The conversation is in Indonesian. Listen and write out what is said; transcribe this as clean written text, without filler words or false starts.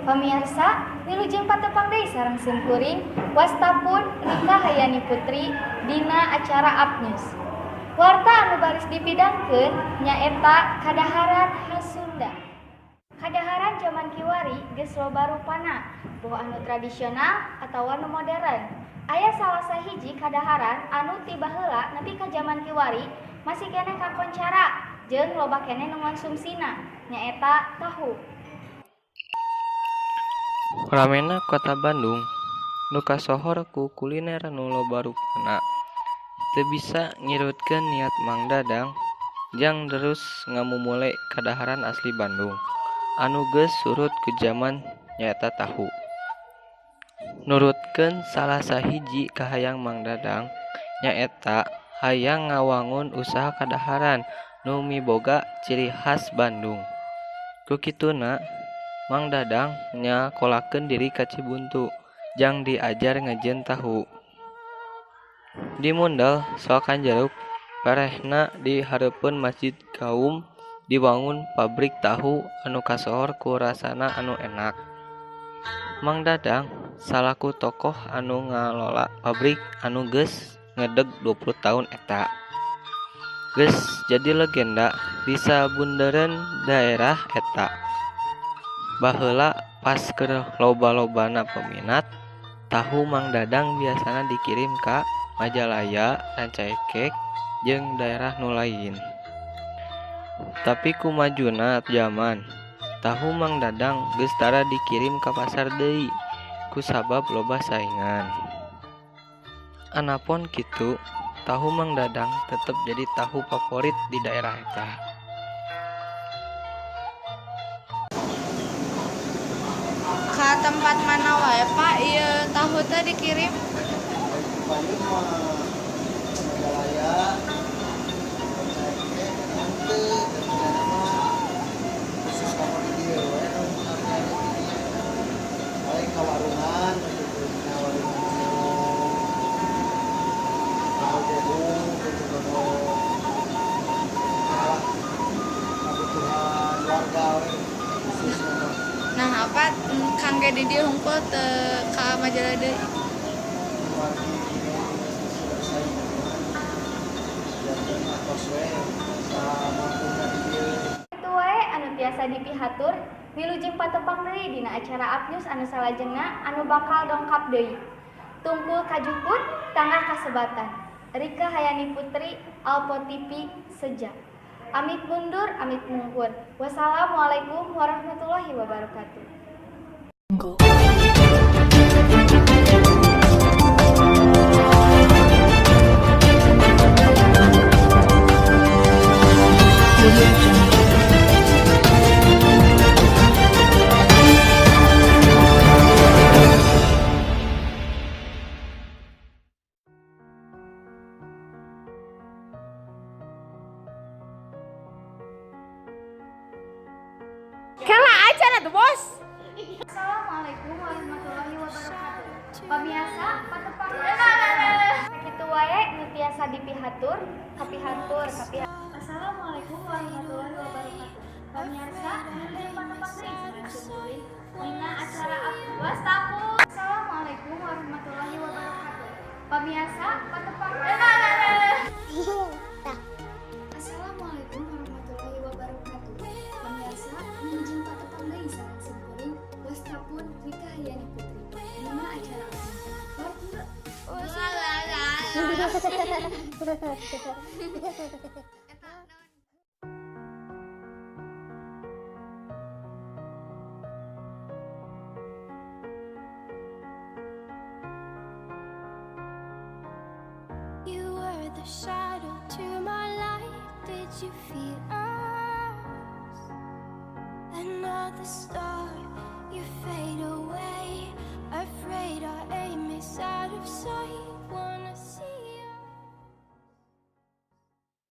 Pamirsa, wilujeng patepang deui sareng simkuring wastapun nikah hayani putri dina acara Upnews. Warta anu baris dipidangkeun nyaeta kadaharan khas Sunda. Kadaharan zaman kiwari geus loba rupana, boh anu tradisional atawa anu modern. Aya salah sahiji kadaharan anu ti baheula nepi ka zaman kiwari masih keneh kakoncara jeung loba keneh nu ngonsumsina, nyaeta tahu. Ramena Kota Bandung nu kasohor ku kuliner nu loba rupana. Teu bisa ngirutkeun niat Mang Dadang jang terus ngamumule kadaharan asli Bandung anu geus surut ku zaman nyaeta tahu. Nurutkeun salah sahiji kahayang Mang Dadang nyaeta hayang ngawangun usaha kadaharan nu miboga ciri khas Bandung. Ku kituna Mang Dadang nyakolakeun diri ka Cibuntu jang diajar ngajeun tahu. Di Mundal Soakan Jeruk parehna di hareupeun Masjid Kaum dibangun pabrik tahu anu kasohor ku rasana anu enak. Mang Dadang salaku tokoh anu ngalola pabrik anu geus ngedeg 20 tahun eta. Geus jadi legenda di sabundeureun daerah eta. Baheula pas keur loba-lobana peminat, tahu Mang Dadang biasana dikirim ka Majalaya, Rancaikek, jeung daerah nu lain. Tapi ku majuna zaman, tahu Mang Dadang geus tara dikirim ka pasar deui kusabab loba saingan. Anapun kitu, tahu Mang Dadang tetep jadi tahu favorit di daerah eta. Ka tempat mana wae Pak ieu tahu teh dikirim? Bandung mah Majalaya, Rancaikek, Nanti, dan negara mah khusus kamar di dieu we nu hargana di dieu. Paling ka warungan gitu, nya warungan tahu jagung gitu nu kalah kebutuhan warga we khususna mah. Nah, apa kangge di dieu hungkul teu ka Majalaya deui? Kitu wae anu tiasa dipihatur wilujeng patepang deui dina acara Upnews anu salajengna anu bakal dongkap deui. Tungkul kajuput tangah kasebatan. Rika Hayani Putri, Alpo TV Sejak. Amit mundur, amit mungkur. Wassalamualaikum warahmatullahi wabarakatuh. Kela aja na tuh, Bos. Assalamualaikum warahmatullahi wabarakatuh. Pamirsa, patepang kitu wae nu tiasa dipihatur, kapihatur. Assalamualaikum warahmatullahi wabarakatuh. Pamirsa, nu patepang deui sareng simkuring dina acara Upnews tahu. Assalamualaikum warahmatullahi wabarakatuh. Pamirsa, patepang Assalamualaikum warahmatullahi wabarakatuh. Pamirsa, wilujeng patepang deui sareng simkuring wastapun nikah hayani putri dina acara You were the shadow to my light. Did you feel us? Another star, you fade away.